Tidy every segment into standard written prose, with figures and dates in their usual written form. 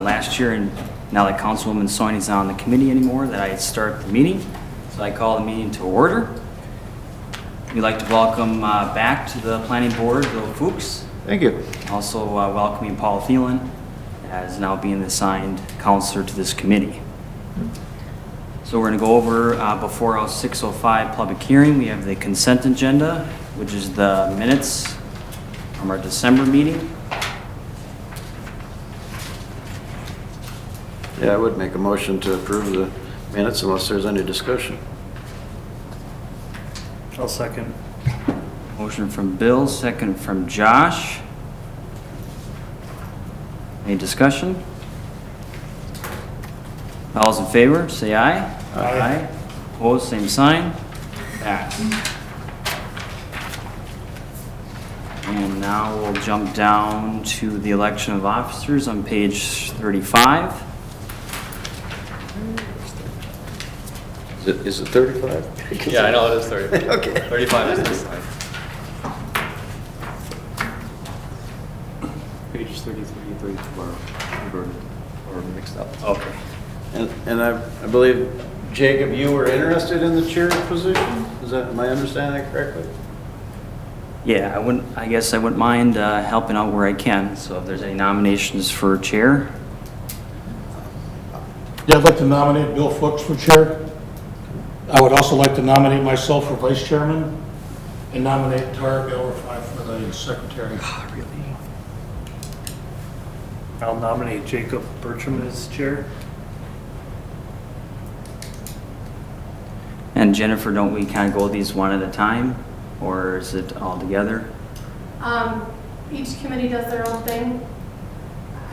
last year, and now that Councilwoman Soini's not on the committee anymore, that I start the meeting. So I call the meeting to order. We'd like to welcome back to the planning board Bill Fuchs. Thank you. Also welcoming Paul Thielen as now being the assigned counselor to this committee. So we're going to go over before our 6:05 public hearing. We have the consent agenda, which is the minutes from our December meeting. Yeah, I would make a motion to approve the minutes unless there's any discussion. I'll second. Motion from Bill, second from Josh. Any discussion? All those in favor, say aye. Aye. Opposed, same sign. Pass. And now we'll jump down to the election of officers on page 35. Is it 35? Yeah, I know it is 30. Okay. 35 is this side. Page 33, 34. Or mixed up. Okay. And I believe, Jacob, you were interested in the chair position? Am I understanding that correctly? Yeah, I guess I wouldn't mind helping out where I can. So if there's any nominations for chair. Yeah, I'd like to nominate Bill Fuchs for chair. I would also like to nominate myself for vice chairman and nominate Tara Gellerfy for the secretary. I'll nominate Jacob Bertram as chair. And Jennifer, don't we kind of go these one at a time, or is it all together? Each committee does their own thing.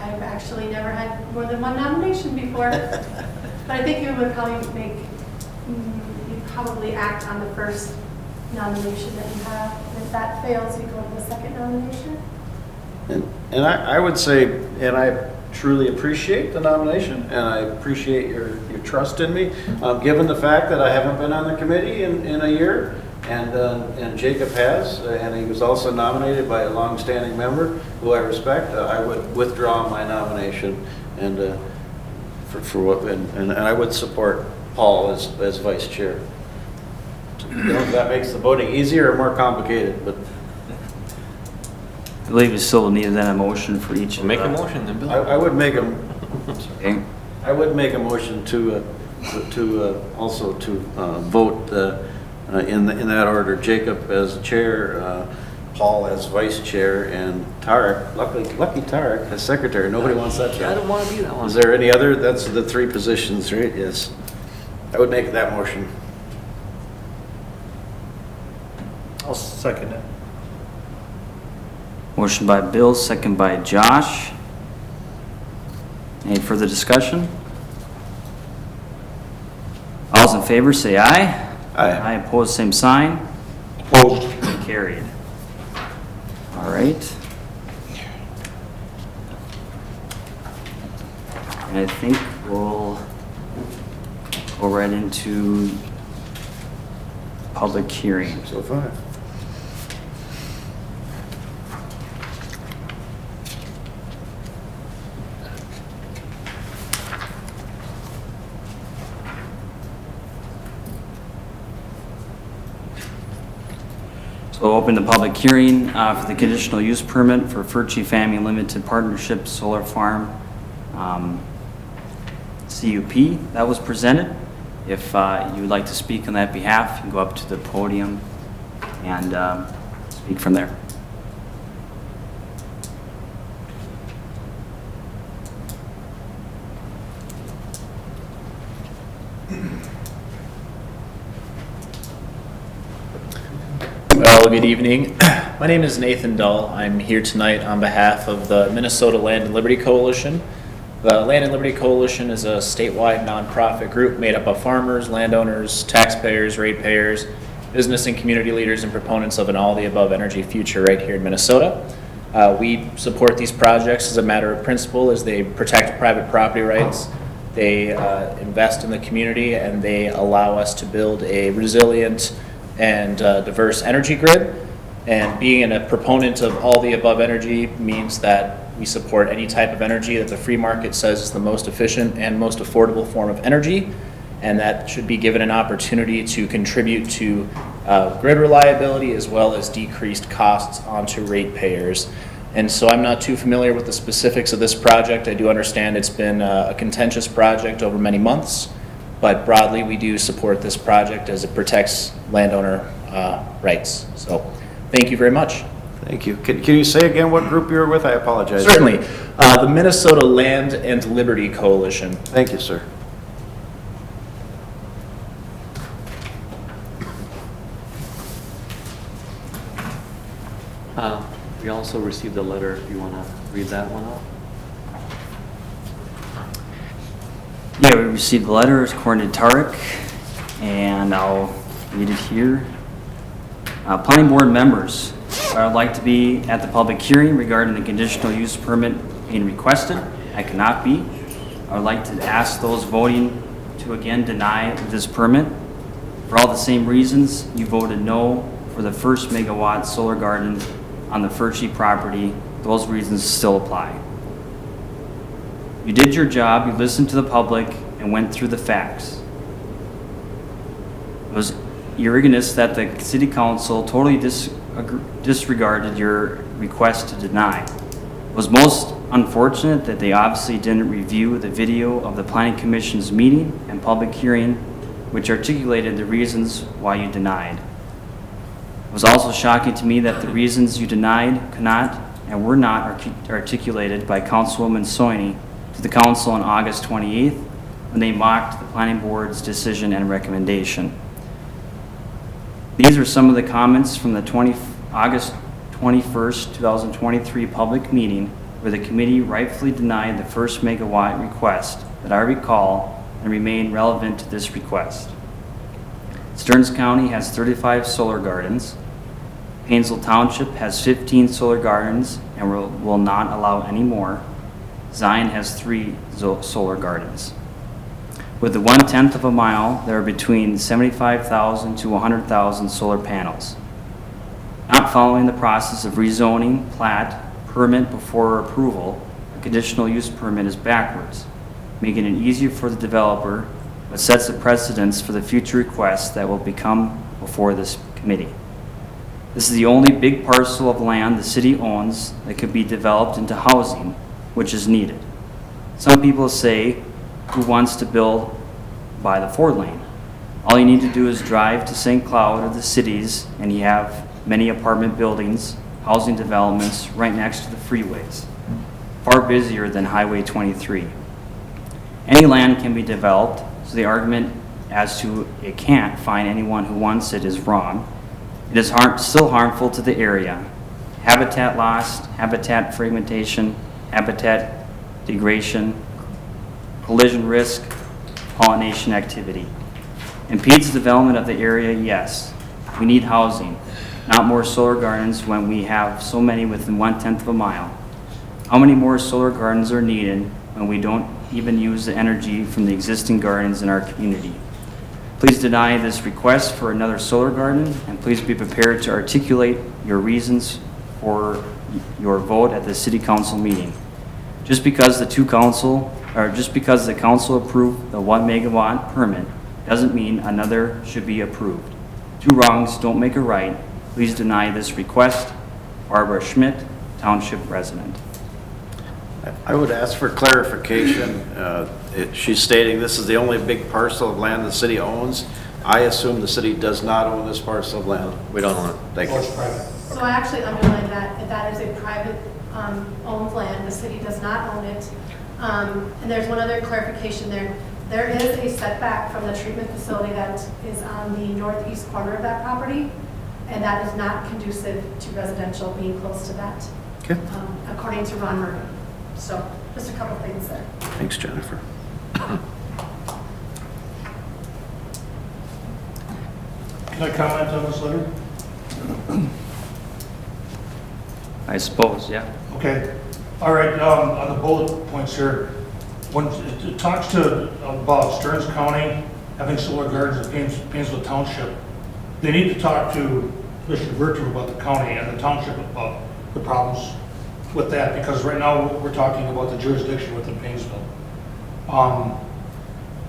I've actually never had more than one nomination before. But I think you would probably you'd probably act on the first nomination that you have. And if that fails, you go to the second nomination. And I would say, and I truly appreciate the nomination, and I appreciate your trust in me, given the fact that I haven't been on the committee in a year, and Jacob has, and he was also nominated by a long-standing member who I respect. I would withdraw my nomination, and and I would support Paul as vice chair. I don't know if that makes the voting easier or more complicated, but I believe we still need then a motion for each. Make a motion then, Bill. I would make a Okay. I would make a motion to also to vote in that order. Jacob as chair, Paul as vice chair, and Tarek. Lucky Tarek as secretary. Nobody wants that I job. don't want to be that one. Is there any other? That's the three positions, right? Yes. I would make that motion. I'll second it. Motion by Bill, second by Josh. Any further discussion? All those in favor, say aye. Aye. Opposed, same sign. Opposed? Carried. All right. And I think we'll go right into public hearing. So far. So open the public hearing for the conditional use permit for Furchi Family Limited Partnership Solar Farm CUP that was presented. If you would like to speak on that behalf, you can go up to the podium and speak from there. Well, good evening. My name is Nathan Dull. I'm here tonight on behalf of the Minnesota Land and Liberty Coalition. The Land and Liberty Coalition is a statewide nonprofit group made up of farmers, landowners, taxpayers, ratepayers, business and community leaders, and proponents of an all-the-above energy future right here in Minnesota. We support these projects as a matter of principle as they protect private property rights, they invest in the community, and they allow us to build a resilient and diverse energy grid. And being a proponent of all the above energy means that We support any type of energy that the free market says is the most efficient and most affordable form of energy, and that should be given an opportunity to contribute to grid reliability as well as decreased costs onto ratepayers. And so I'm not too familiar with the specifics of this project. I do understand it's been a contentious project over many months, but broadly we do support this project as it protects landowner rights. So thank you very much. Thank you. Can you say again what group you're with? I apologize. Certainly. The Minnesota Land and Liberty Coalition. Thank you, sir. We also received a letter, if you want to read that one out. Yeah, we received the letter, it's according to Tarek, and I'll read it here. Planning board members, I would like to be at the public hearing regarding the conditional use permit being requested. I cannot be. I would like to ask those voting to again deny this permit. For all the same reasons, you voted no for the first megawatt solar garden on the Furchie property. Those reasons still apply. You did your job, you listened to the public, and went through the facts. It was irregardless that the city council totally disregarded your request to deny. It was most unfortunate that they obviously didn't review the video of the planning commission's meeting and public hearing, which articulated the reasons why you denied. It was also shocking to me that the reasons you denied could not and were not articulated by Councilwoman Soini to the council on August 28th when they mocked the planning board's decision and recommendation. These are some of the comments from the August 21st, 2023 public meeting where the committee rightfully denied the first megawatt request that I recall and remain relevant to this request. Stearns County has 35 solar gardens. Painesville Township has 15 solar gardens and will not allow any more. Zion has 3 solar gardens. With the 1/10 of a mile, there are between 75,000 to 100,000 solar panels. Not following the process of rezoning, plat, permit before approval, a conditional use permit is backwards, making it easier for the developer, but sets a precedence for the future requests that will become before this committee. This is the only big parcel of land the city owns that could be developed into housing, which is needed. Some people say, who wants to build by the 4-lane? All you need to do is drive to St. Cloud or the cities and you have many apartment buildings, housing developments right next to the freeways, far busier than Highway 23. Any land can be developed, so the argument as to it can't find anyone who wants it is wrong. It is still harmful to the area. Habitat loss, habitat fragmentation, habitat degradation, collision risk, pollination activity. Impedes the development of the area, yes. We need housing, not more solar gardens when we have so many within 1/10 of a mile. How many more solar gardens are needed when we don't even use the energy from the existing gardens in our community? Please deny this request for another solar garden, and please be prepared to articulate your reasons for your vote at the city council meeting. Just because the council approved the 1 megawatt permit doesn't mean another should be approved. 2 wrongs don't make a right. Please deny this request. Barbara Schmidt, Township resident. I would ask for clarification. She's stating this is the only big parcel of land the city owns. I assume the city does not own this parcel of land. We don't own it. Thank Well, it's you. private. So I actually underlined that that is a private owned land. The city does not own it. And there's one other clarification there. There is a setback from the treatment facility that is on the northeast corner of that property, and that is not conducive to residential being close to that, Okay. according to Ron Murray. So just a couple things there. Thanks, Jennifer. Can I comment on this letter? I suppose, yeah. Okay. All right, on the bullet points here, when it talks about Stearns County having solar gardens in Painesville Township, they need to talk to Commissioner Bertram about the county and the township about the problems with that, because right now we're talking about the jurisdiction within Painesville.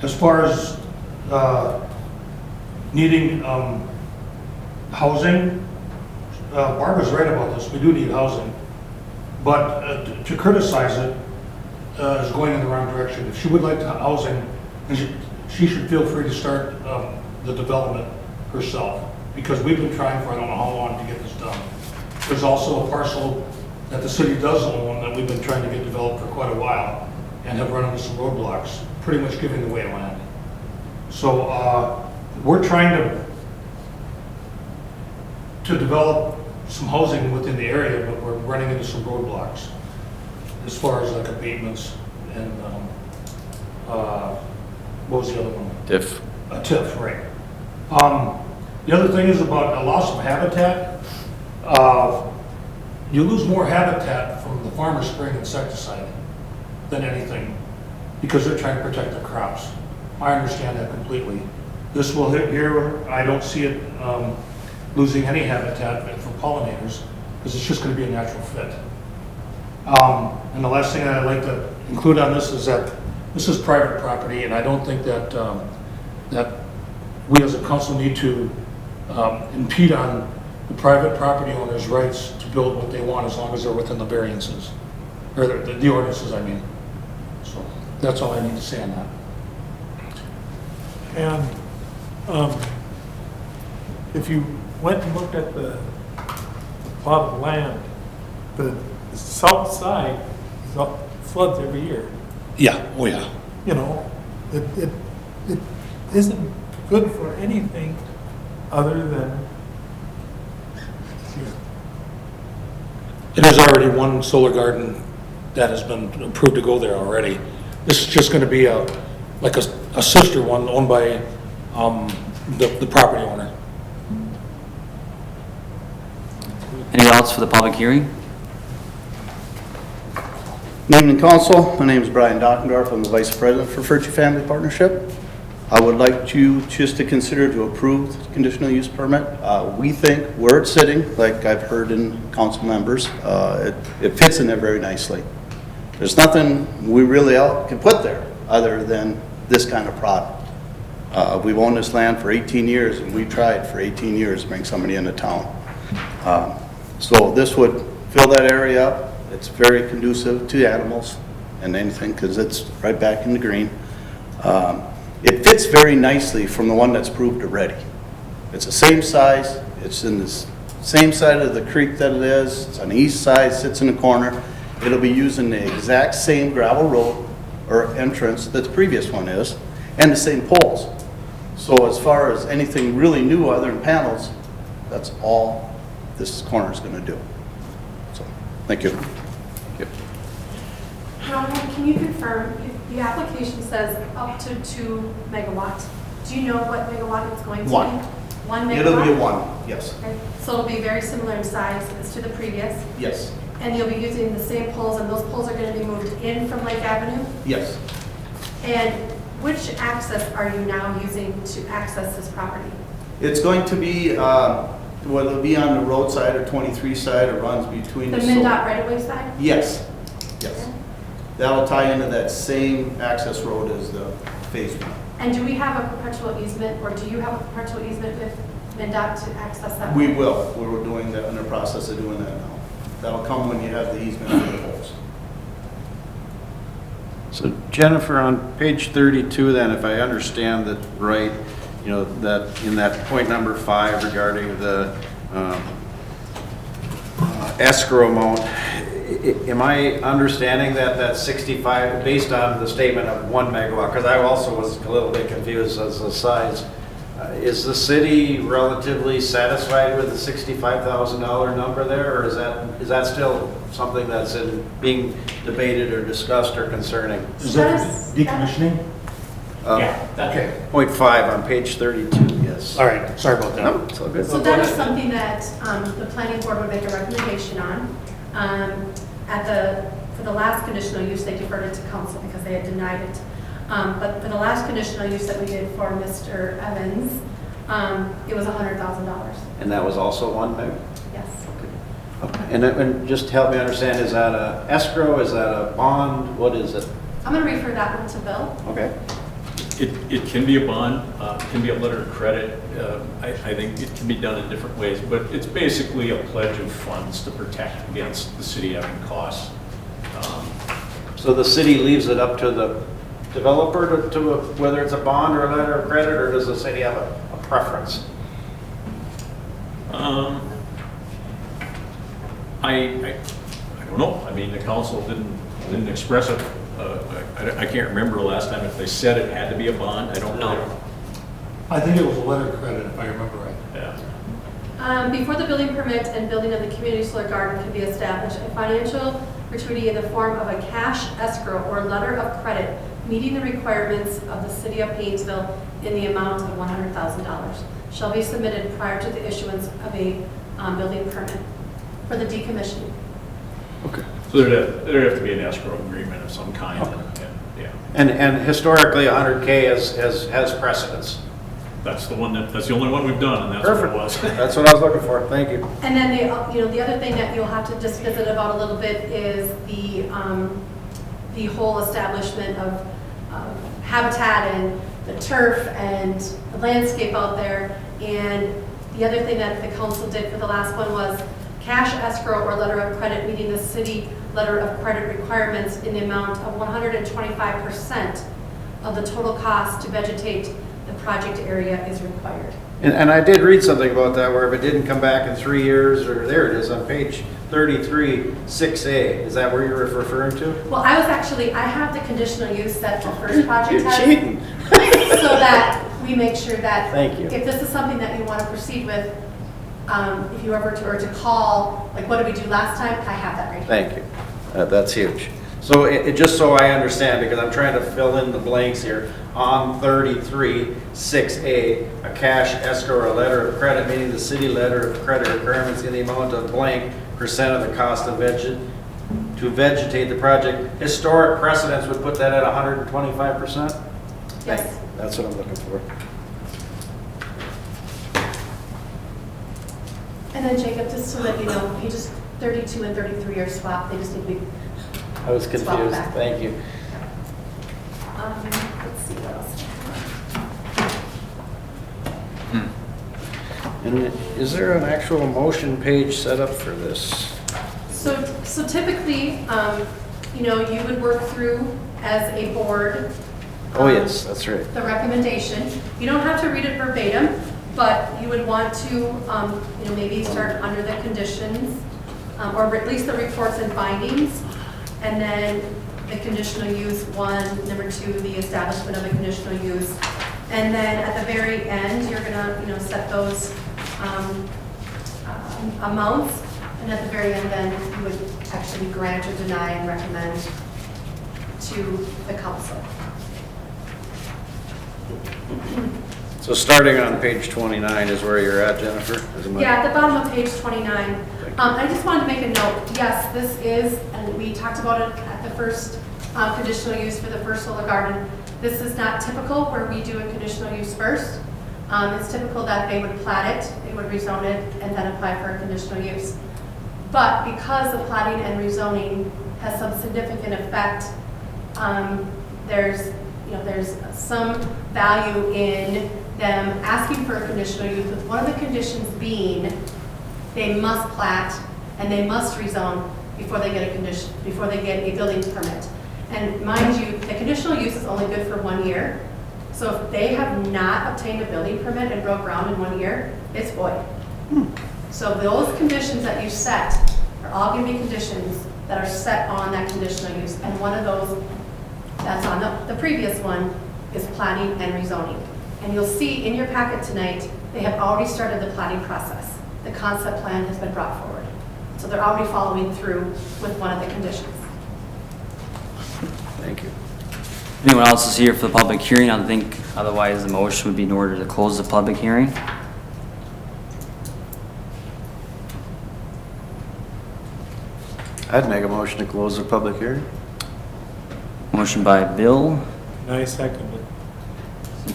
As far as needing housing, Barbara's right about this, we do need housing. But to criticize it is going in the wrong direction. If she would like the housing, then she should feel free to start the development herself, because we've been trying for I don't know how long to get this done. There's also a parcel that the city does own that we've been trying to get developed for quite a while and have run into some roadblocks, pretty much giving away land. So we're trying to develop some housing within the area, but we're running into some roadblocks as far as like abatements and what was the other one? If A TIF, right. The other thing is about a loss of habitat. You lose more habitat from the farmer spraying insecticide than anything, because they're trying to protect their crops. I understand that completely. This will hit here, I don't see it losing any habitat for pollinators, because it's just going to be a natural fit. And the last thing I'd like to include on this is that this is private property, and I don't think that that we as a council need to impede on the private property owners' rights to build what they want, as long as they're within the variances, or the ordinances, I mean. So that's all I need to say on that. And if you went and looked at the plot of land, the south side floods every year. Yeah, oh yeah. You know, it isn't good for anything other than, And there's already one solar garden that has been approved to go there already. This is just going to be like a sister one owned by the property owner. Anything else for the public hearing? Good evening, Council. My name is Brian Dockendorf. I'm the Vice President for Furchy Family Partnership. I would like you just to consider to approve the conditional use permit. We think where it's sitting, like I've heard in council members, it fits in there very nicely. There's nothing we really can put there other than this kind of product. We've owned this land for 18 years, and we tried for 18 years to bring somebody into town. So this would fill that area up. It's very conducive to animals and anything, because it's right back in the green. It fits very nicely from the one that's approved already. It's the same size. It's in the same side of the creek that it is. It's on the east side, sits in the corner. It'll be using the exact same gravel road or entrance that the previous one is, and the same poles. So as far as anything really new other than panels, that's all this corner is going to do. So, thank you. Can you confirm, if the application says up to 2 megawatt, do you know what megawatt it's going to be? 1. 1 megawatt? It'll be a 1, yes. Okay. So it'll be very similar in size as to the previous, Yes. and you'll be using the same poles, and those poles are going to be moved in from Lake Avenue? Yes. And which access are you now using to access this property? It's going to be, whether it be on the road side or 23 side, it runs between The MnDOT right-of-way side? Yes, yes. That'll tie into that same access road as the phase 1. And do we have a perpetual easement, or do you have a perpetual easement with MnDOT to access that? We will. We're doing that, in the process of doing that now. That'll come when you have the easement for the poles. So Jennifer, on page 32 then, if I understand that right, you know, that in that point number 5 regarding the escrow amount, am I understanding that that's 65, based on the statement of 1 megawatt? Because I also was a little bit confused as the size. Is the city relatively satisfied with the $65,000 number there, or is that still something that's being debated or discussed or concerning? Is that decommissioning? Okay. Point 5 on page 32, yes. All right, sorry about that. No, it's all good. So that is something that the planning board would make a recommendation on. For the last conditional use, they deferred it to council because they had denied it. But for the last conditional use that we did for Mr. Evans, it was $100,000. And that was also 1 meg? Yes. And just help me understand, is that a escrow, is that a bond, what is it? I'm going to refer that one to Bill. Okay. It can be a bond, it can be a letter of credit. I think it can be done in different ways, but it's basically a pledge of funds to protect against the city having costs. So the city leaves it up to the developer whether it's a bond or a letter of credit, or does the city have a preference? I don't know. I mean, the council didn't express it. I can't remember the last time if they said it had to be a bond. I don't know. I think it was a letter of credit, if I remember right. Yeah. Before the building permit and building of the community solar garden can be established, a financial gratuity in the form of a cash escrow or letter of credit meeting the requirements of the city of Painesville in the amount of $100,000 shall be submitted prior to the issuance of a building permit for the decommissioning. Okay. So there'd have to be an escrow agreement of some kind. Yeah. And historically, 100K has precedence. That's the only one we've done, and that's what it was. That's what I was looking for. Thank you. And then the other thing that you'll have to just visit about a little bit is the whole establishment of habitat and the turf and the landscape out there. And the other thing that the council did for the last one was cash escrow or letter of credit meeting the city letter of credit requirements in the amount of 125% of the total cost to vegetate the project area is required. And I did read something about that, where if it didn't come back in 3 years, or there it is on page 33, 6A. Is that where you're referring to? Well, I have the conditional use that the first project You're has. cheating. So that we make sure that. Thank you. If this is something that you want to proceed with, if you ever were to call, like what did we do last time? I have that right here. Thank you. That's huge. So it just so I understand, because I'm trying to fill in the blanks here, on 33, 6A, a cash escrow or a letter of credit, meaning the city letter of credit requirements in the amount of blank percent of the cost of to vegetate the project. Historic precedents would put that at 125%? Yes. That's what I'm looking for. And then Jacob, just to let you know, pages 32 and 33 are swapped. They just need to be, I was Swap confused. back. Thank you. let's see what else. And is there an actual motion page set up for this? So typically, you would work through as a board. Oh, yes, that's right. The recommendation. You don't have to read it verbatim, but you would want to, maybe start under the conditions, or at least the reports and findings, and then the conditional use 1, number 2, the establishment of the conditional use. And then at the very end, you're gonna, set those amounts, and at the very end, then you would actually grant or deny and recommend to the council. So starting on page 29 is where you're at, Jennifer? Yeah, at the bottom of page 29. I just wanted to make a note. Yes, this is, and we talked about it at the first conditional use for the first solar garden. This is not typical where we do a conditional use first. It's typical that they would plat it, they would rezone it, and then apply for a conditional use. But because the platting and rezoning has some significant effect, there's some value in them asking for a conditional use, with one of the conditions being they must plat and they must rezone before they get a building permit. And mind you, the conditional use is only good for 1 year. So if they have not obtained a building permit and broke ground in 1 year, it's void. So those conditions that you set are all going to be conditions that are set on that conditional use. And one of those that's on the previous one is platting and rezoning. And you'll see in your packet tonight, they have already started the platting process. The concept plan has been brought forward. So they're already following through with one of the conditions. Thank you. Anyone else is here for the public hearing? I think otherwise the motion would be in order to close the public hearing. I'd make a motion to close the public hearing. Motion by Bill, I second it.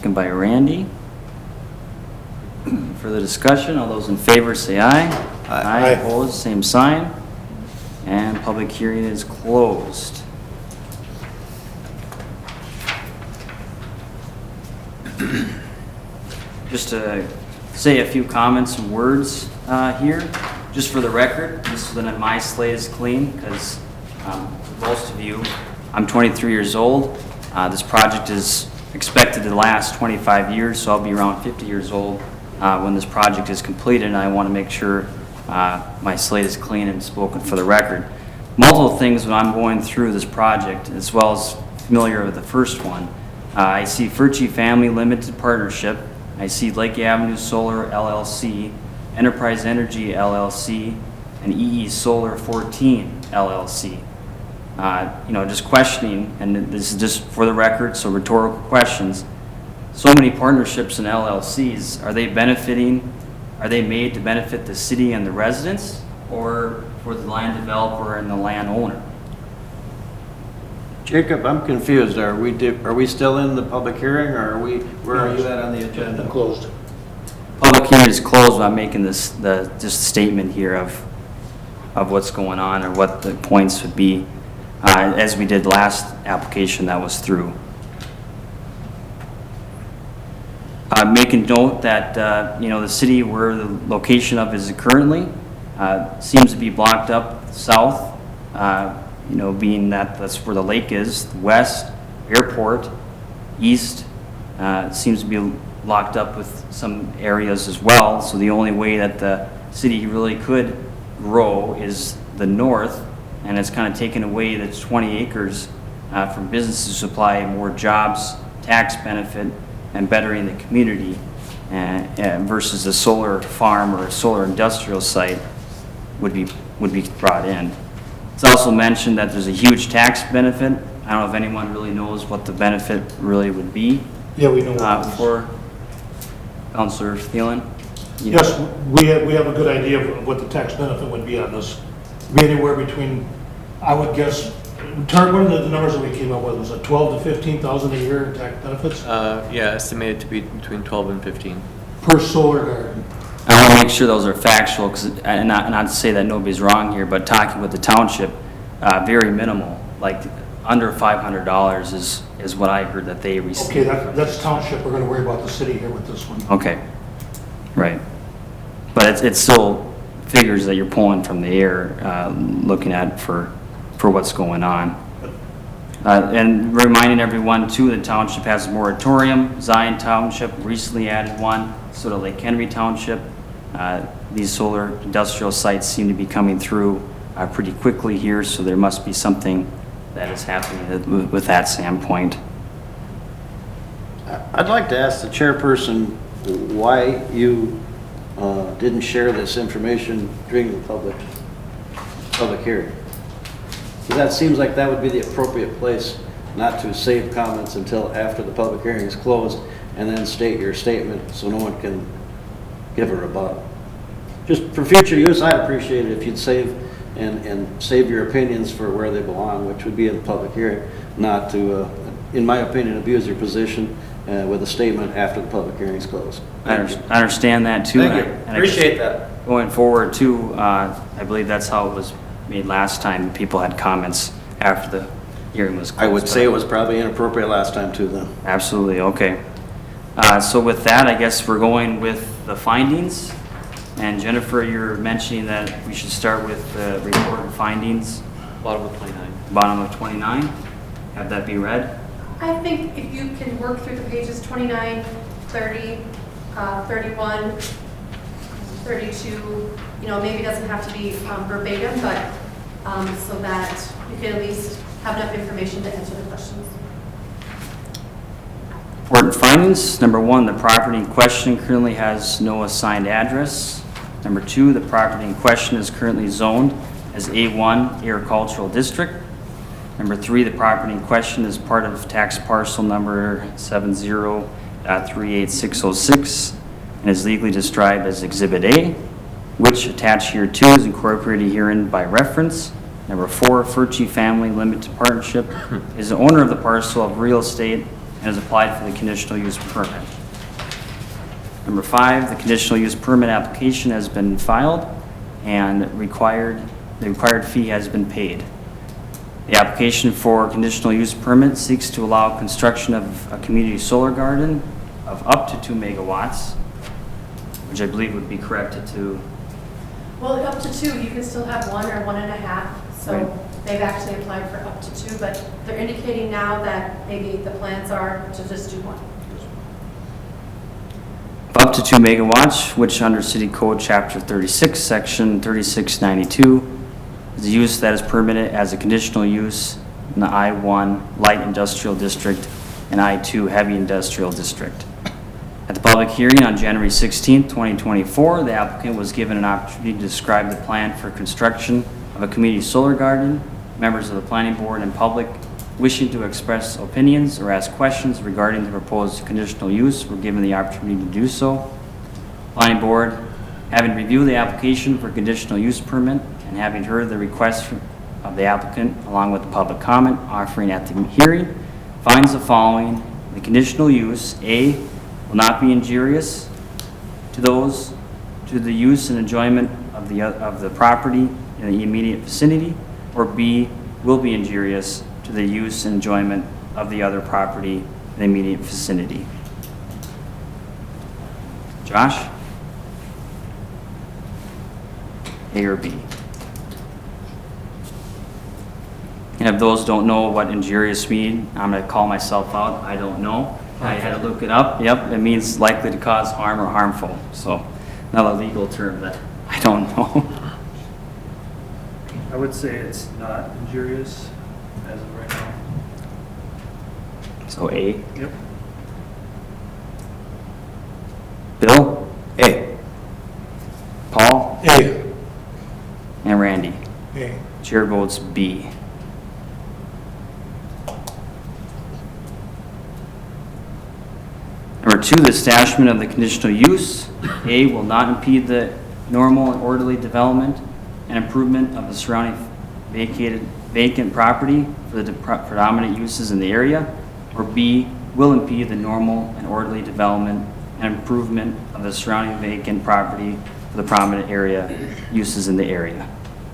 second by Randy. Further discussion, all those in favor say aye. Aye. Opposed, same sign. And public hearing is closed. Just to say a few comments and words here, just for the record, just so that my slate is clean, because for most of you, I'm 23 years old. This project is expected to last 25 years, so I'll be around 50 years old when this project is completed, and I want to make sure my slate is clean and spoken for the record. Multiple things when I'm going through this project, as well as familiar with the first one. I see Furchi Family Limited Partnership. I see Lake Avenue Solar LLC, Enterprise Energy LLC, and EE Solar 14 LLC. Just questioning, and this is just for the record, so rhetorical questions. So many partnerships and LLCs, are they made to benefit the city and the residents, or for the land developer and the landowner? Jacob, I'm confused. Are we still in the public hearing, or where are you at on the agenda? Closed. Public hearing is closed, but I'm making just a statement here of what's going on, or what the points would be, as we did last application that was through. Making note that, the city where the location of is currently seems to be blocked up south, being that that's where the lake is, west, airport, east, seems to be locked up with some areas as well. So the only way that the city really could grow is the north, and it's kind of taken away the 20 acres from businesses to supply more jobs, tax benefit, and bettering the community, versus a solar farm or a solar industrial site would be brought in. It's also mentioned that there's a huge tax benefit. I don't know if anyone really knows what the benefit really would be. Yeah, we know what it is. For Councilor Thielen? Yes, we have a good idea of what the tax benefit would be on this. Be anywhere between, I would guess, what are the numbers that we came up with? Was it 12 to 15,000 a year in tax benefits? Yeah, estimated to be between 12 and 15. Per solar garden. I want to make sure those are factual, and not to say that nobody's wrong here, but talking with the township, very minimal, like under $500 is what I heard that they received. Okay, that's township. We're going to worry about the city here with this one. Okay, right. But it's still figures that you're pulling from the air, looking at for what's going on. And reminding everyone too, the township has a moratorium. Zion Township recently added one, so did Lake Henry Township. These solar industrial sites seem to be coming through pretty quickly here, so there must be something that is happening with that standpoint. I'd like to ask the chairperson why you didn't share this information during the public hearing. So that seems like that would be the appropriate place, not to save comments until after the public hearing is closed and then state your statement so no one can give a rebuttal. Just for future use, I'd appreciate it if you'd save save your opinions for where they belong, which would be in the public hearing, not to, in my opinion, abuse your position with a statement after the public hearing is closed. I understand that too. Thank you. And Appreciate that. Going forward too, I believe that's how it was made last time. People had comments after the hearing was closed. I would say it was probably inappropriate last time too, then. Absolutely, okay. So with that, I guess we're going with the findings. And Jennifer, you're mentioning that we should start with the report and findings. Bottom of 29. Bottom of 29. Have that be read. I think if you can work through the pages 29, 30, 31, 32, maybe it doesn't have to be verbatim, but so that you can at least have enough information to answer the questions. Important findings. Number 1, the property in question currently has no assigned address. Number 2, the property in question is currently zoned as A1 Agricultural District. Number 3, the property in question is part of tax parcel number 70.38606 and is legally described as Exhibit A, which attached here to is incorporated herein by reference. Number 4, Furchi Family Limited Partnership is the owner of the parcel of real estate and has applied for the conditional use permit. Number 5, the conditional use permit application has been filed. and the required fee has been paid. The application for conditional use permit seeks to allow construction of a community solar garden of up to 2 megawatts, which I believe would be corrected to, Well, up to 2, you can still have 1 or 1.5, so Right. they've actually applied for up to 2, but they're indicating now that maybe the plans are to just do 1. up to 2 megawatts, which under City Code Chapter 36, Section 3692, is a use that is permitted as a conditional use in the I-1 Light Industrial District and I-2 Heavy Industrial District. At the public hearing on January 16, 2024, the applicant was given an opportunity to describe the plan for construction of a community solar garden. Members of the planning board and public wishing to express opinions or ask questions regarding the proposed conditional use were given the opportunity to do so. Planning board, having reviewed the application for conditional use permit and having heard the request of the applicant along with the public comment offering at the hearing, finds the following: the conditional use, A, will not be injurious to the use and enjoyment of the property in the immediate vicinity, or B, will be injurious to the use and enjoyment of the other property in the immediate vicinity. Josh? A or B? And if those don't know what injurious mean, I'm going to call myself out. I don't know. I had to look it up. Yep, it means likely to cause harm or harmful. So, not a legal term that I don't know. I would say it's not injurious as of right now. So A. Yep. Bill? A. Paul? A. And Randy? A. Chair votes B. Number 2, the establishment of the conditional use. A, will not impede the normal and orderly development and improvement of the surrounding vacant property for the predominant uses in the area. Or B, will impede the normal and orderly development and improvement of the surrounding vacant property for the prominent area uses in the area.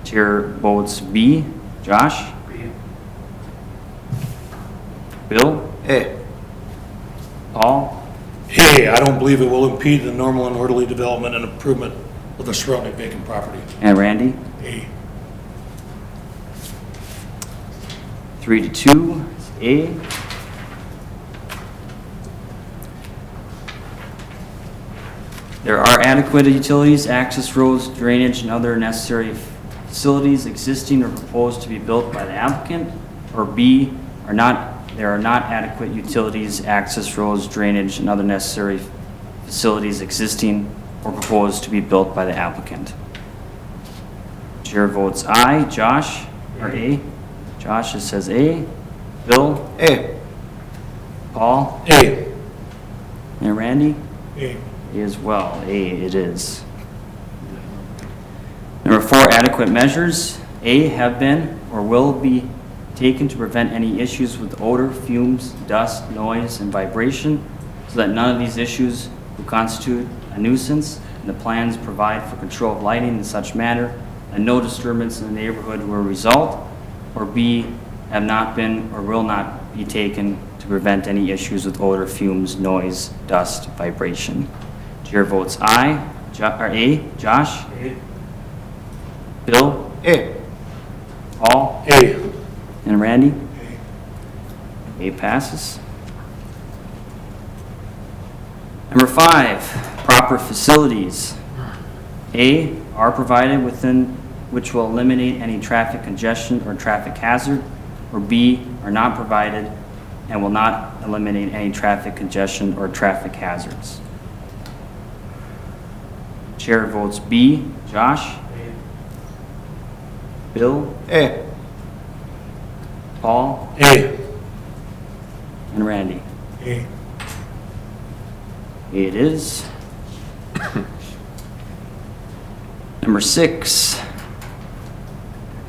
Chair votes B. Josh? B. Bill? A. Paul? A, I don't believe it will impede the normal and orderly development and improvement of the surrounding vacant property. And Randy? A. 3-2, A. There are adequate utilities, access roads, drainage, and other necessary facilities existing or proposed to be built by the applicant. Or B, there are not adequate utilities, access roads, drainage, and other necessary facilities existing or proposed to be built by the applicant. Chair votes aye. Josh? Or A? Josh, it says A. Bill? A. Paul? A. And Randy? A. A as well. A it is. Number 4, adequate measures. A, have been or will be taken to prevent any issues with odor, fumes, dust, noise, and vibration, so that none of these issues will constitute a nuisance, and the plans provide for control of lighting in such manner that no disturbance in the neighborhood will result. Or B, have not been or will not be taken to prevent any issues with odor, fumes, noise, dust, vibration. Chair votes aye. Or A. Josh? A. Bill? A. Paul? A. And Randy? A passes. Number 5, proper facilities. A, are provided within which will eliminate any traffic congestion or traffic hazard. Or B, are not provided and will not eliminate any traffic congestion or traffic hazards. Chair votes B. Josh? Bill? A. Paul? A. And Randy? A. It is. Number 6,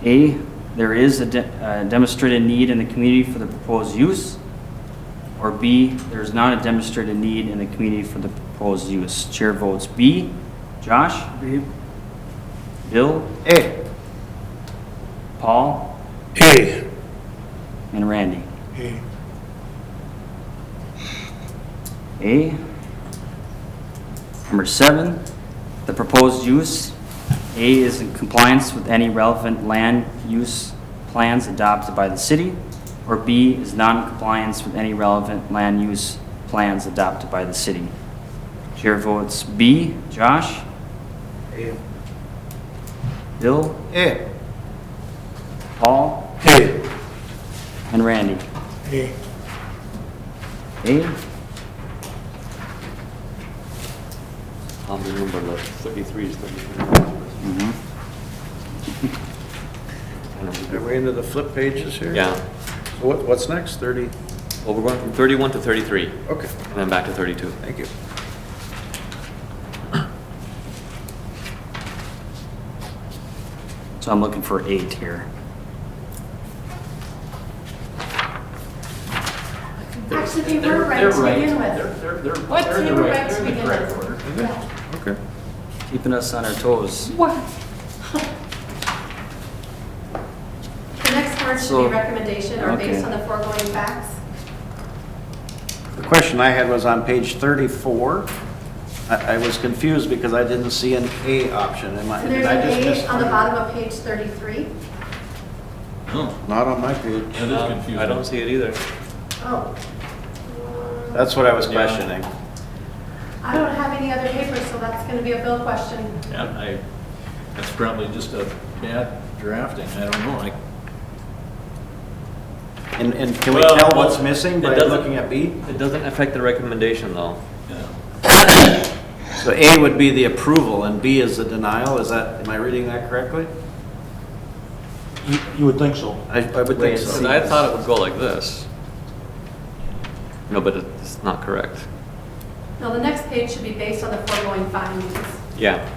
A, there is a demonstrated need in the community for the proposed use. Or B, there is not a demonstrated need in the community for the proposed use. Chair votes B. Josh? B. Bill, A. Paul, A. and Randy. A. A. Number 7, the proposed use. A is in compliance with any relevant land use plans adopted by the city, or B is non-compliance with any relevant land use plans adopted by the city. Chair votes B. Josh? A. Bill? A. Paul? A. And Randy? A. A. Remember the 33 is 33. Are we into the flip pages here? Yeah. So what's next? 30? Well, we're going from 31 to 33, Okay, and then back to 32. thank you. So I'm looking for 8 here. Actually, they were right to begin with. They're What? they're in They the were right, right to they're in the begin correct with. order. Yeah. Okay. Keeping us on our toes. What? The next word should So- be recommendation or based okay. on the foregoing facts. The question I had was on page 34. I was confused because I didn't see an A option. So Did there's I just an miss? A on the bottom of page 33. Oh, Not on my page. that is confusing. I don't see it either. Oh. That's what I was questioning. I don't have any other papers, so that's going to be a Bill question. Yeah, that's probably just a bad drafting, I don't know. And can we Well, tell what's missing it by doesn't- looking at B? It doesn't affect the recommendation, though. Yeah. So A would be the approval and B is the denial. Am I reading that correctly? You would think so. I would think Because so. I thought it would go like this. No, but it's not correct. No, the next page should be based on the foregoing findings. Yeah.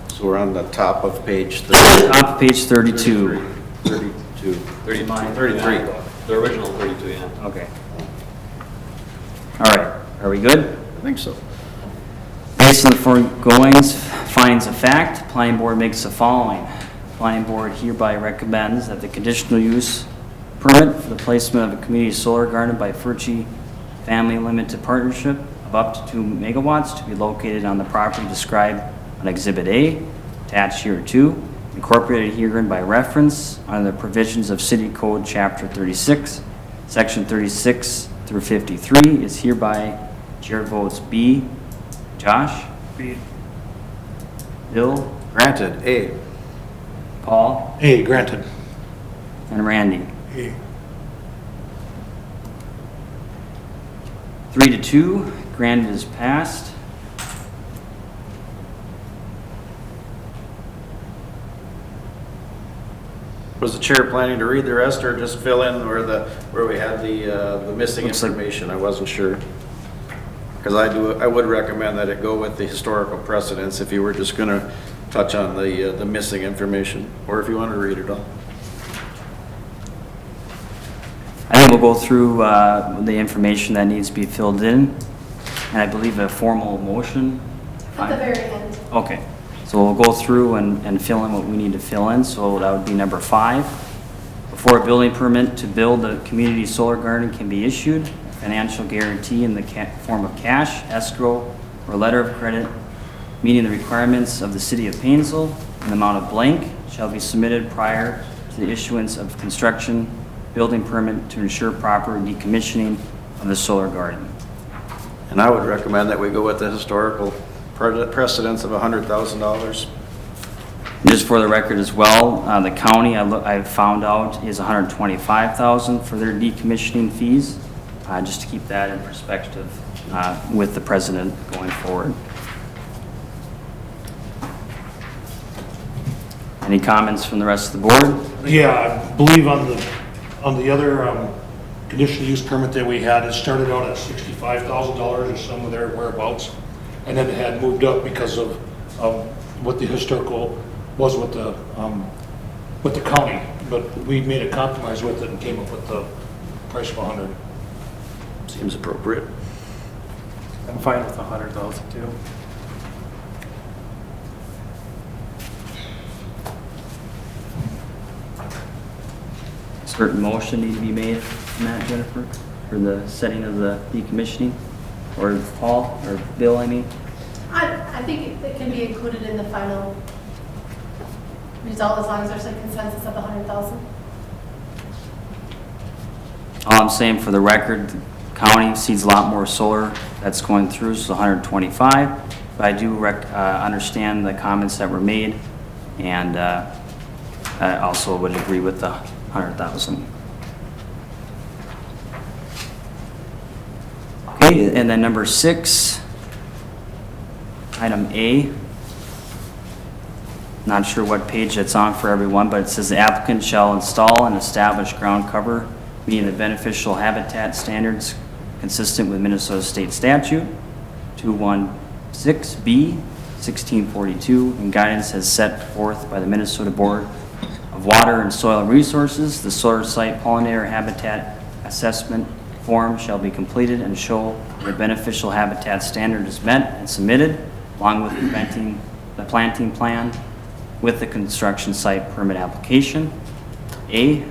So we're on the top of page 30. Top of page 32. 32. 33. The original 32, yeah. Okay. All right, are we good? I think so. Based on the foregoings, finds of fact, planning board makes the following. Planning board hereby recommends that the conditional use permit for the placement of a community solar garden by Furchy Family Limited Partnership of up to 2 megawatts to be located on the property described on Exhibit A, attached here to, incorporated herein by reference under the provisions of City Code Chapter 36, Section 36 through 53 is hereby, chair votes B. Josh? B. Bill? Granted, A. Paul? A, granted. And Randy? A. 3-2, granted is passed. Was the chair planning to read the rest or just fill in where we had the missing Looks like- information? I wasn't sure. Because I would recommend that it go with the historical precedents if you were just going to touch on the missing information, or if you want to read it all. I think we'll go through the information that needs to be filled in, and I believe a formal motion. At the very end. Okay, so we'll go through and fill in what we need to fill in, so that would be number 5. Before a building permit to build a community solar garden can be issued, a financial guarantee in the form of cash, escrow, or letter of credit meeting the requirements of the city of Painesville in the amount of blank shall be submitted prior to the issuance of construction building permit to ensure proper decommissioning of the solar garden. And I would recommend that we go with the historical precedents of $100,000. Just for the record as well, the county, I found out, is $125,000 for their decommissioning fees, just to keep that in perspective with the president going forward. Any comments from the rest of the board? Yeah, I believe on the other conditional use permit that we had, it started out at $65,000 or somewhere there whereabouts. And then it had moved up because of what the historical was with the county. But we made a compromise with it and came up with the price of 100. Seems appropriate. I'm fine with 100,000 too. Certain motion need to be made on that, Jennifer, for the setting of the decommissioning? Or Paul, or Bill, I mean? I think it can be included in the final result as long as there's a consensus of the 100,000. All I'm saying for the record, the county sees a lot more solar that's going through, so 125. But I do understand the comments that were made, and I also would agree with the 100,000. Okay, and then number 6, item A. Not sure what page that's on for everyone, but it says the applicant shall install and establish ground cover meeting the beneficial habitat standards consistent with Minnesota State Statute 216B 1642 and guidance as set forth by the Minnesota Board of Water and Soil Resources. The solar site pollinator habitat assessment form shall be completed and show the beneficial habitat standard is met and submitted, along with the planting plan with the construction site permit application. A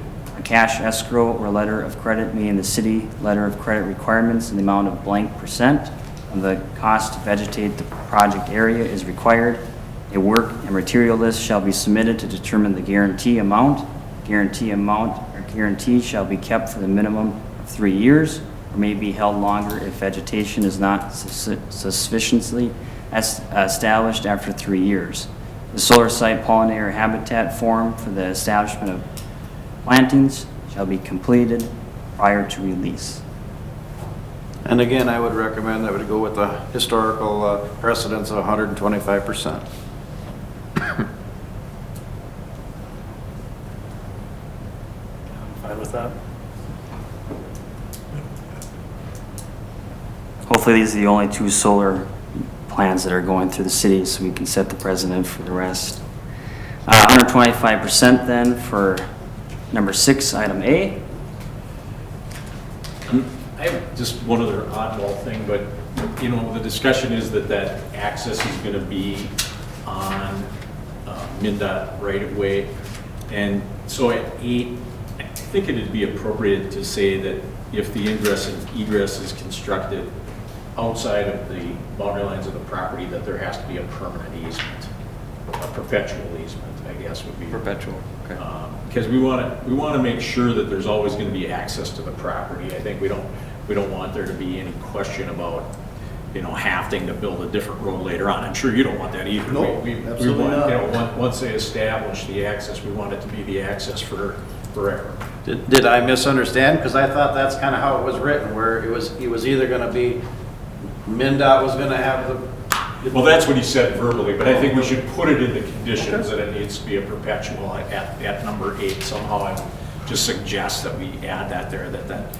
cash escrow or letter of credit meeting the city letter of credit requirements in the amount of blank % of the cost to vegetate the project area is required. A work and material list shall be submitted to determine the guarantee amount. Guarantee amount or guarantee shall be kept for the minimum of 3 years or may be held longer if vegetation is not sufficiently established after 3 years. The solar site pollinator habitat form for the establishment of plantings shall be completed prior to release. And again, I would recommend that we go with the historical precedence of 125%. I'm fine with that. Hopefully these are the only 2 solar plans that are going through the city so we can set the precedent for the rest. 125% then for number 6, item A. I have just one other oddball thing, but, you know, the discussion is that access is going to be on MnDOT right-of-way. And so at 8, I think it'd be appropriate to say that if the ingress and egress is constructed outside of the boundary lines of the property, that there has to be a permanent easement, a perpetual easement, I guess would be. Perpetual, okay. Because we want to make sure that there's always going to be access to the property. I think we don't want there to be any question about, you know, having to build a different road later on. I'm sure you don't want that either. No, we absolutely want, not. you know, once they establish the access, we want it to be the access for forever. Did I misunderstand? Because I thought that's kind of how it was written, where it was either going to be, MnDOT was going to have the. Well, that's what he said verbally, but I think we should put it in the conditions that it needs to be a perpetual at number 8. Somehow I would just suggest that we add that there, that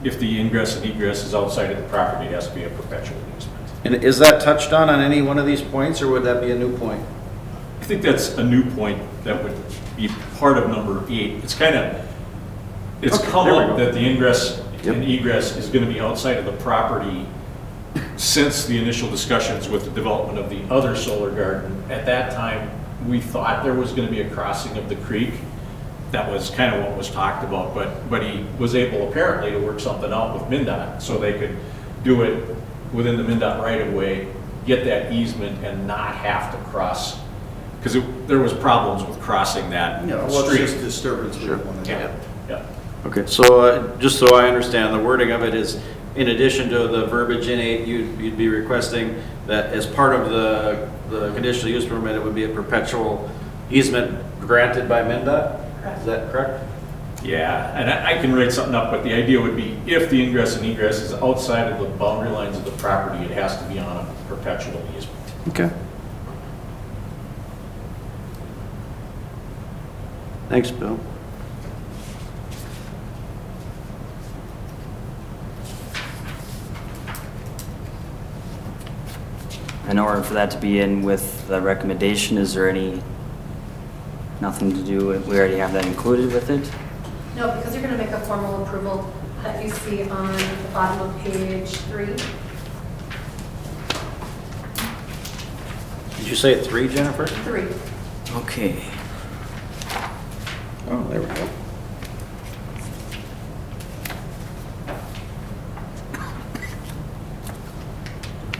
if the ingress and egress is outside of the property, it has to be a perpetual easement. And is that touched on any one of these points, or would that be a new point? I think that's a new point that would be part of number 8. It's come there we up go. that the ingress Yep. and egress is going to be outside of the property since the initial discussions with the development of the other solar garden. At that time, we thought there was going to be a crossing of the creek. That was kind of what was talked about, but he was able apparently to work something out with MnDOT so they could do it within the MnDOT right-of-way, get that easement and not have to cross, because there was problems with crossing that street. disturbance. Yeah, yeah. Okay, so just so I understand, the wording of it is, in addition to the verbiage in 8, you'd be requesting that as part of the conditional use permit, it would be a perpetual easement granted by MnDOT? Is that correct? Yeah, and I can write something up, but the idea would be if the ingress and egress is outside of the boundary lines of the property, it has to be on a perpetual easement. Okay. Thanks, Bill. In order for that to be in with the recommendation, is there nothing to do, we already have that included with it? No, because you're going to make a formal approval that you see on the bottom of page 3. you say 3, Jennifer? 3. Okay. Oh, there we go.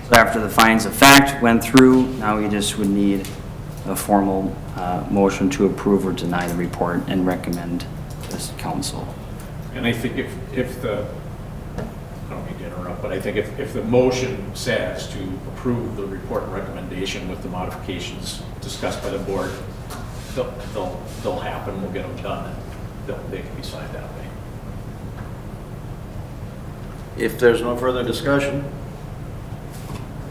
So after the findings of fact went through, now we just would need a formal motion to approve or deny the report and recommend this council. And I think if the, I don't mean to interrupt, but I think if the motion says to approve the report and recommendation with the modifications discussed by the board, they'll happen, we'll get them done, and they can be signed that way. If there's no further discussion,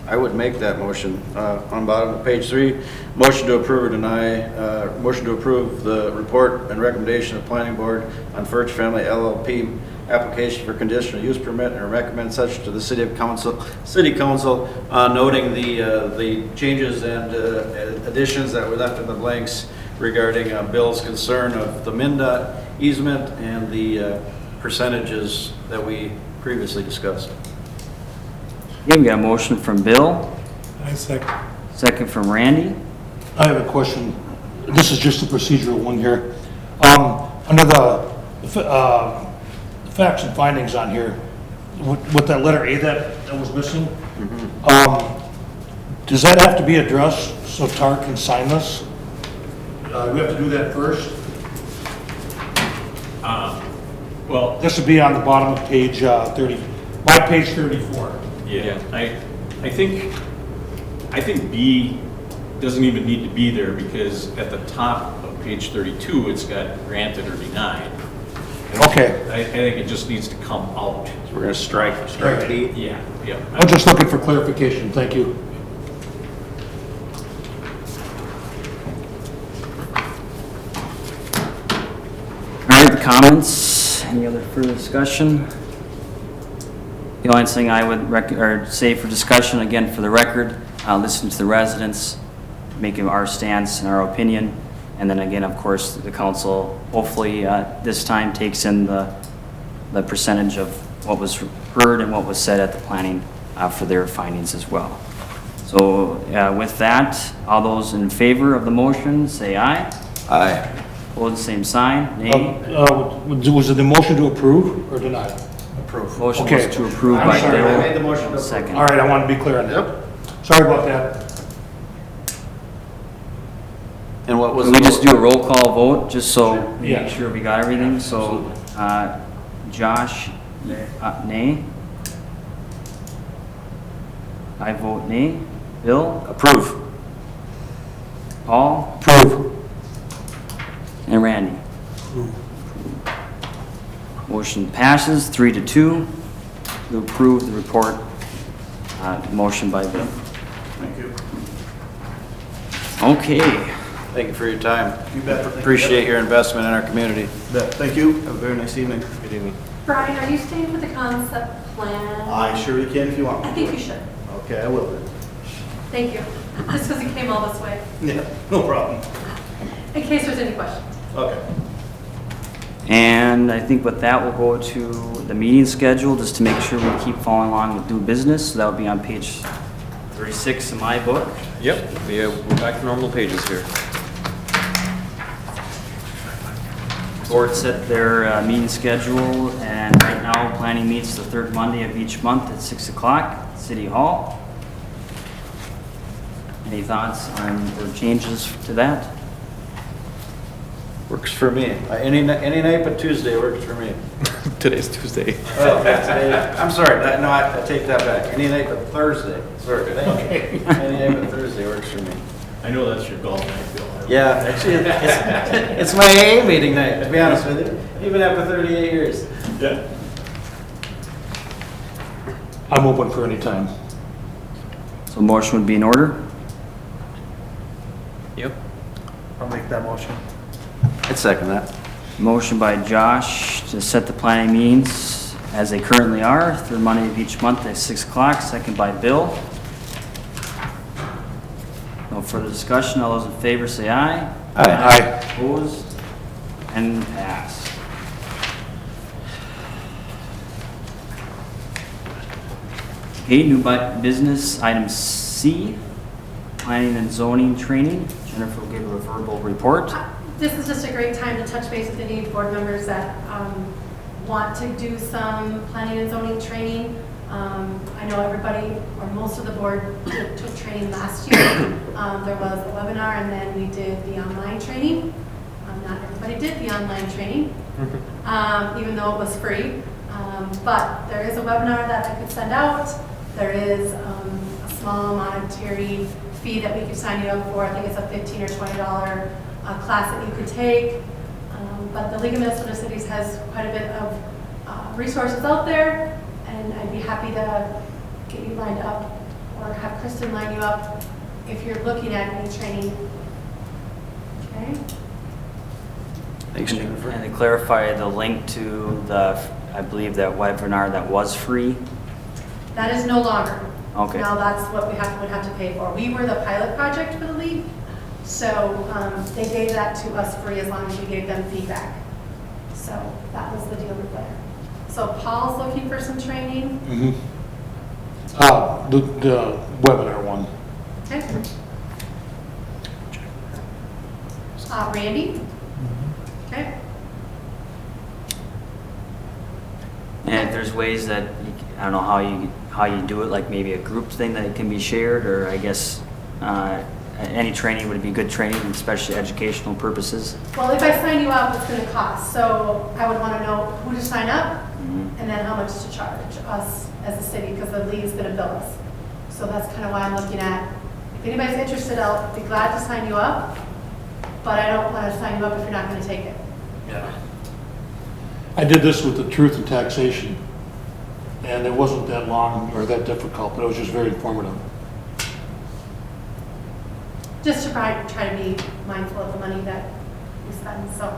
I would make that motion. On bottom of page 3, motion to approve or deny, motion to approve the report and recommendation of planning board on Furch Family LLP application for conditional use permit and recommend such to the city council, noting the changes and additions that were left in the blanks regarding Bill's concern of the MnDOT easement and the percentages that we previously discussed. Okay, we got a motion from Bill, I second. second from Randy. I have a question. This is just a procedural one here. Under the facts and findings on here, with that letter A that was missing, does that have to be addressed so TAR can sign this? Do we have to do that first? Well, This would be on the bottom of page 30, my page 34. yeah, I think B doesn't even need to be there because at the top of page 32, it's got granted or denied. Okay, I think it just needs to come out. So we're going to strike B. Yeah, yeah. I'm just looking for clarification, thank you. All right, comments, any other further discussion? The only thing I would say for discussion, again, for the record, listen to the residents, making our stance and our opinion, and then again, of course, the council hopefully this time takes in the percentage of what was heard and what was said at the planning for their findings as well. So with that, all those in favor of the motion, say aye. Aye. Opposed, same sign, nay. Was it the motion to approve or deny? Approve. Motion Okay. was to approve I'm by sorry, I made Bill. the motion to approve. Second. All right, I want to be clear on that. Sorry about that. And what was? Can we just do a roll call vote, just so we Yeah. make sure we got everything? So, Josh, nay. I vote nay. Bill? Approve. Paul? Approve. And Randy? Motion passes 3-2 to approve the report. Motion by Bill. Thank you. Okay. Thank you for your time. You bet. Appreciate your investment in our community. Bet. Thank you. Have a very nice evening. Good evening. Brian, are you staying with the concept plan? I surely can if you want I me think to. you should. Okay, I will. Thank you. Just because it came all this way. Yeah, no problem. In case there's any questions. Okay. And I think with that, we'll go to the meeting schedule, just to make sure we keep following along with new business. So that would be on page 36 in my book. Yep, yeah, we're back to normal pages here. Board set their meeting schedule, and right now, planning meets the third Monday of each month at 6 o'clock, at City Hall. Any thoughts on, or changes to that? Works for me. Any night but Tuesday works for me. Today's Tuesday. Oh, I'm sorry, no, I take that back. Any night but Thursday. Sorry, thank you. Any night but Thursday works for me. I know that's your golf night, Bill. Yeah, actually, it's my AA meeting night, to be honest with you, even after 38 years. Yeah. I'm open for any time. So motion would be in order? Yep. I'll make that motion. I'd second that. Motion by Josh to set the planning meetings as they currently are, third Monday of each month at 6 o'clock, second by Bill. No further discussion, all those in favor say aye. Aye. Opposed, and passed. Okay, new business, item C, planning and zoning training. Jennifer will give a verbal report. This is just a great time to touch base with any board members that want to do some planning and zoning training. I know everybody, or most of the board, took training last year. There was a webinar, and then we did the online training. Not everybody did the online training, even though it was free. But there is a webinar that I could send out. There is a small monetary fee that we could sign you up for. I think it's a $15 or $20 class that you could take. But the League of Minnesota Cities has quite a bit of resources out there, and I'd be happy to get you lined up or have Kristen line you up if you're looking at any training. Okay? Thanks, Jennifer. And to clarify, the link to the, I believe that webinar that was free. That is no longer. Okay. Now that's what we would have to pay for. We were the pilot project for the league, so they gave that to us free as long as we gave them feedback. So that was the deal with there. So Paul's looking for some training. The webinar one. Okay. Randy? Okay. And if there's ways that, I don't know how you do it, like maybe a group thing that can be shared, or I guess any training would be good training, especially educational purposes. Well, if I sign you up, it's going to cost. So I would want to know who to sign up and then how much to charge us as a city, because the league is going to bill us. So that's kind of why I'm looking at, if anybody's interested, I'll be glad to sign you up, but I don't want to sign you up if you're not going to take it. Yeah. I did this with the truth and taxation, and it wasn't that long or that difficult, but it was just very informative. Just to try to be mindful of the money that we spend. So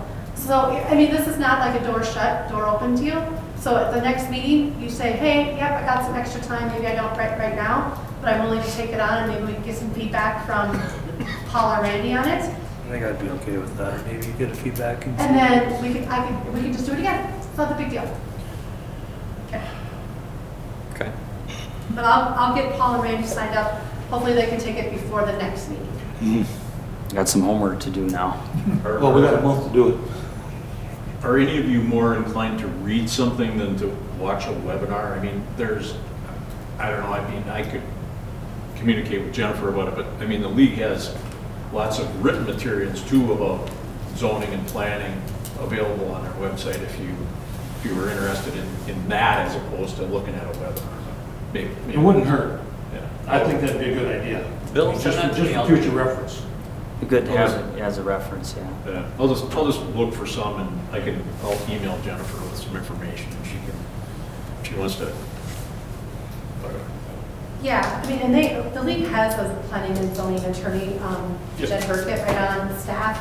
I mean, this is not like a door shut, door open deal. So at the next meeting, you say, hey, yep, I got some extra time. Maybe I don't right now, but I'm willing to take it on, and maybe we can get some feedback from Paul or Randy on it. I think I'd be okay with that. Maybe you get a feedback. And then we can just do it again. It's not the big deal. Okay. Okay. But I'll get Paul and Randy signed up. Hopefully they can take it before the next meeting. Got some homework to do now. Well, we got a month to do it. Are any of you more inclined to read something than to watch a webinar? I mean, I don't know, I mean, I could communicate with Jennifer about it, but I mean, the league has lots of written materials too about zoning and planning available on their website if you were interested in that as opposed to looking at a webinar. Maybe. It wouldn't hurt. Yeah. I think that'd be a good idea. Bill, Just send that to me. for future reference. Good to have it as a reference, yeah. Yeah, I'll just look for some, and I'll email Jennifer with some information, and if she wants to. Yeah, I mean, and the league has a planning and zoning attorney, Yes. Jed Burkett, right on staff.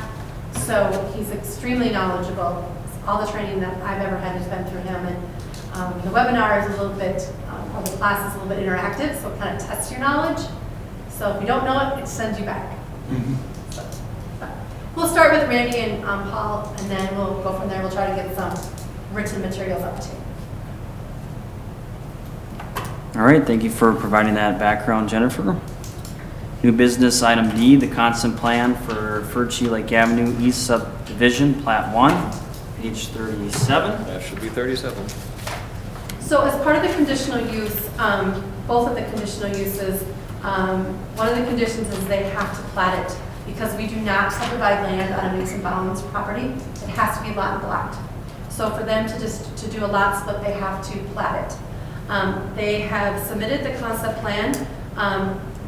So he's extremely knowledgeable. All the training that I've ever had has been through him. And the webinar is a little bit, or the class is a little bit interactive, so it kind of tests your knowledge. So if you don't know it, it sends you back. So, but we'll start with Randy and Paul, and then we'll go from there. We'll try to get some written materials up to you. All right, thank you for providing that background, Jennifer. New business item D, the constant plan for Furchy Lake Avenue East Subdivision, Plat 1, page 37. That should be 37. So as part of the conditional use, both of the conditional uses, one of the conditions is they have to plat it because we do not subdivide land on a meets and bounds property. It has to be lot and blocked. So for them to do a lot split, they have to plat it. They have submitted the concept plan.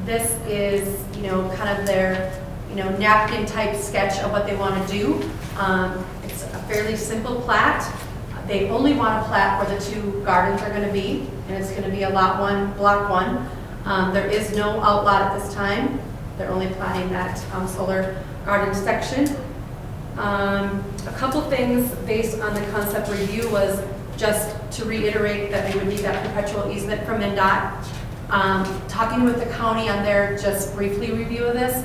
This is, kind of their, napkin type sketch of what they want to do. It's a fairly simple plat. They only want to plat where the two gardens are going to be, and it's going to be a lot 1, block 1. There is no outlot at this time. They're only platting that solar garden section. A couple things based on the concept review was just to reiterate that they would need that perpetual easement from MnDOT. Talking with the county on their just briefly review of this,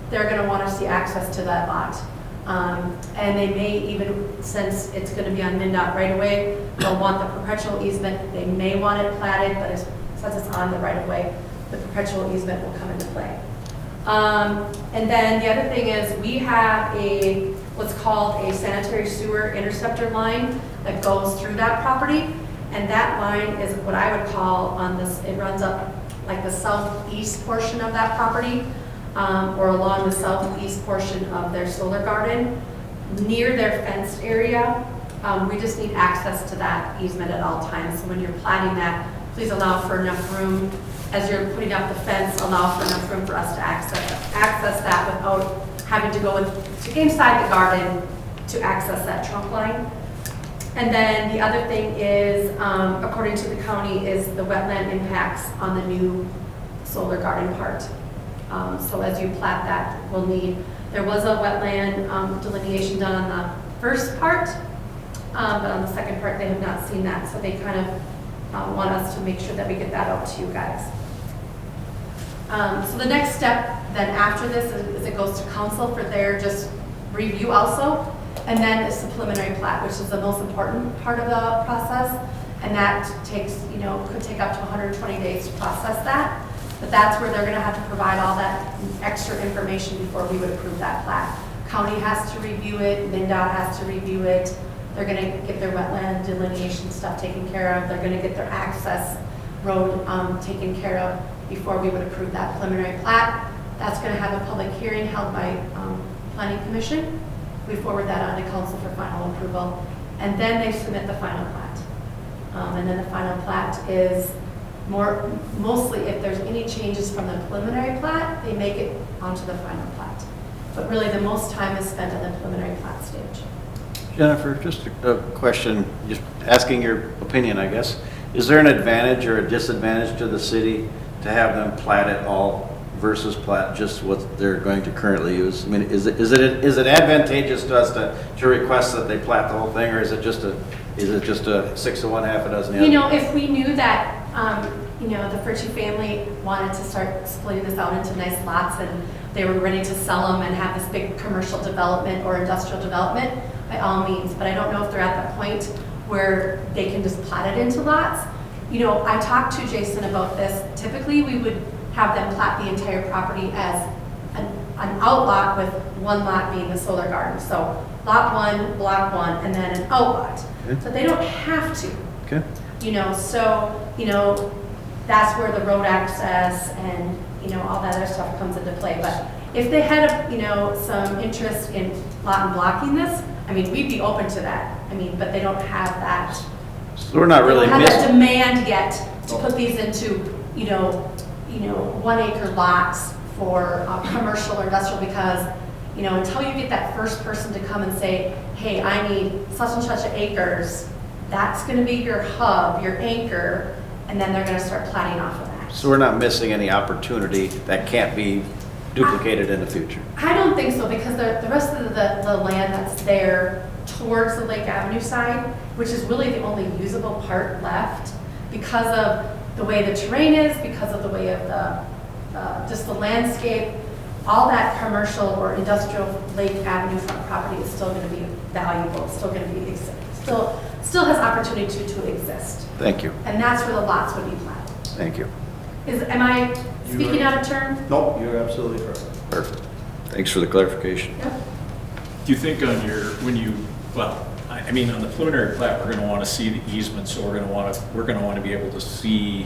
they're going to want to see access to that lot. And they may even, since it's going to be on MnDOT right away, they'll want the perpetual easement. They may want it platted, but since it's on the right of way, the perpetual easement will come into play. And then the other thing is we have what's called a sanitary sewer interceptor line that goes through that property. And that line is what I would call on this, it runs up like the southeast portion of that property, or along the southeast portion of their solar garden, near their fenced area. We just need access to that easement at all times. So when you're planning that, please allow for enough room, as you're putting up the fence, allow for enough room for us to access that without having to go to inside the garden to access that trunk line. And then the other thing is, according to the county, is the wetland impacts on the new solar garden part. So as you plat that, we'll need, there was a wetland delineation done on the first part, but on the second part, they have not seen that. So they kind of want us to make sure that we get that out to you guys. So the next step then after this is it goes to council for their just review also. And then it's the preliminary plat, which is the most important part of the process. And that takes, could take up to 120 days to process that. But that's where they're gonna have to provide all that extra information before we would approve that plat. County has to review it, MnDOT has to review it. They're gonna get their wetland delineation stuff taken care of. They're gonna get their access road taken care of before we would approve that preliminary plat. That's gonna have a public hearing held by Planning Commission. We forward that on to council for final approval, and then they submit the final plat. And then the final plat is mostly if there's any changes from the preliminary plat, they make it onto the final plat. But really the most time is spent on the preliminary plat stage. Jennifer, just a question, just asking your opinion, I guess. Is there an advantage or a disadvantage to the city to have them plat it all versus plat just what they're going to currently use? I mean, is it advantageous to us to request that they plat the whole thing, or is it just a 6 to 1, half a dozen? If we knew that, the Fritchie family wanted to start splitting this out into nice lots and they were ready to sell them and have this big commercial development or industrial development, by all means. But I don't know if they're at the point where they can just plat it into lots. I talked to Jason about this. Typically, we would have them plat the entire property as an outlot with one lot being the solar garden. So lot 1, block 1, and then an outlot. Okay. But they don't have to. Okay. That's where the road access and, all that other stuff comes into play. But if they had, some interest in lot and blocking this, we'd be open to that. But they don't have that. So we're not really They don't have that missing. demand yet to put these into, 1 acre lots for commercial or industrial because, until you get that first person to come and say, hey, I need such and such acres, that's going to be your hub, your anchor, and then they're going to start planning off of that. So we're not missing any opportunity that can't be duplicated in the future. I don't think so because the rest of the land that's there towards the Lake Avenue side, which is really the only usable part left because of the way the terrain is, because of the way of just the landscape, all that commercial or industrial Lake Avenue front property is still going to be valuable, still going to be, still has opportunity to exist. Thank you. And that's where the lots would be platted. Thank you. Am I speaking out of turn? Nope, you're absolutely correct. Perfect. Thanks for the clarification. Yep. Do you think on on the preliminary plat, we're gonna wanna see the easement, so we're gonna wanna be able to see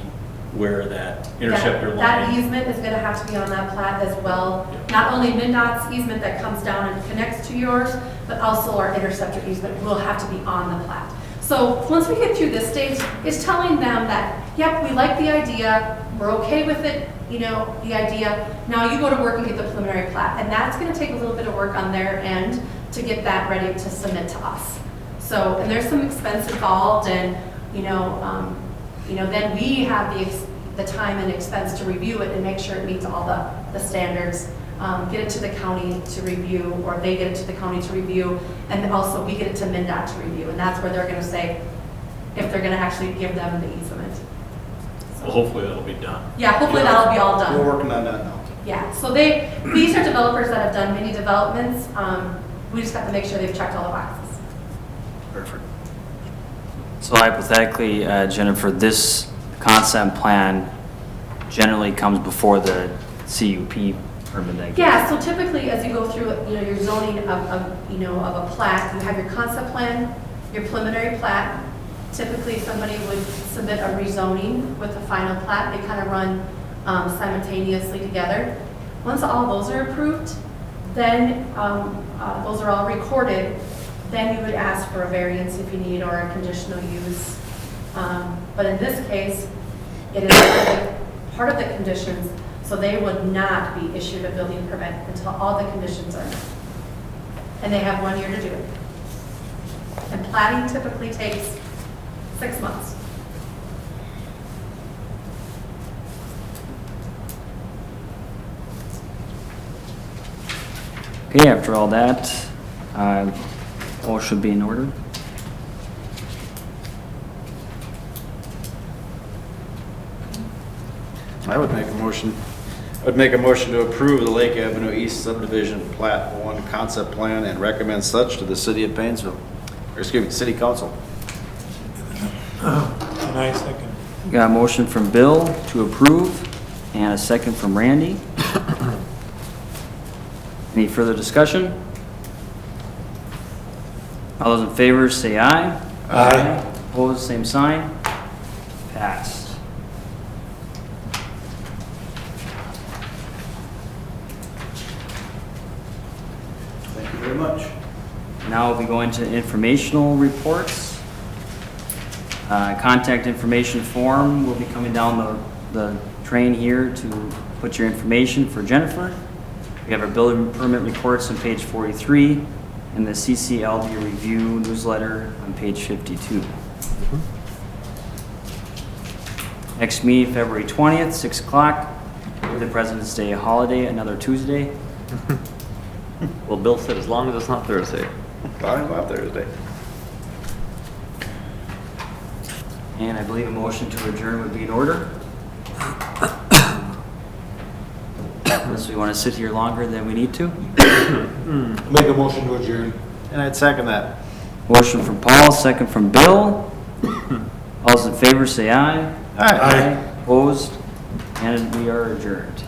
where that interceptor line. That easement is gonna have to be on that plat as well. Not only MnDOT's easement that comes down and connects to yours, but also our interceptor easement will have to be on the plat. So once we get through this stage, it's telling them that, yep, we like the idea, we're okay with it, the idea. Now you go to work and get the preliminary plat, and that's gonna take a little bit of work on their end to get that ready to submit to us. So, and there's some expense involved, and then we have the time and expense to review it and make sure it meets all the standards. Get it to the county to review, or they get it to the county to review, and then also we get it to MnDOT to review, and that's where they're going to say if they're going to actually give them the easement. Well, hopefully that'll be done. Yeah, hopefully that'll be all done. We're working on that now. Yeah, so these are developers that have done many developments. We just have to make sure they've checked all the boxes. Perfect. So hypothetically, Jennifer, this concept plan generally comes before the CUP permit, I guess. Yeah, so typically, as you go through, your zoning of a plat, you have your concept plan, your preliminary plat. Typically, somebody would submit a rezoning with the final plat. They kind of run simultaneously together. Once all those are approved, then those are all recorded. Then you would ask for a variance if you need, or a conditional use. But in this case, it is part of the conditions, so they would not be issued a building permit until all the conditions are met. And they have 1 year to do it. And plating typically takes 6 months. Okay, after all that, all should be in order. I would make a motion to approve the Lake Avenue East subdivision plat 1 concept plan and recommend such to the city of Painesville, or excuse me, city council. And I second. Got a motion from Bill to approve and a second from Randy. Any further discussion? All those in favor say aye. Aye. Opposed, same sign. Passed. Thank you very much. Now we'll be going to informational reports. Contact information form will be coming down the train here to put your information for Jennifer. We have our building permit reports on page 43 and the CCLD review newsletter on page 52. Next meeting, February 20th, 6 o'clock. The President's Day holiday, another Tuesday. Well, Bill said as long as it's not Thursday. Fine about Thursday. And I believe a motion to adjourn would be in order. Unless we want to sit here longer than we need to. Make a motion to adjourn. And I'd second that. Motion from Paul, second from Bill. All those in favor say aye. Aye. Opposed? And we are adjourned.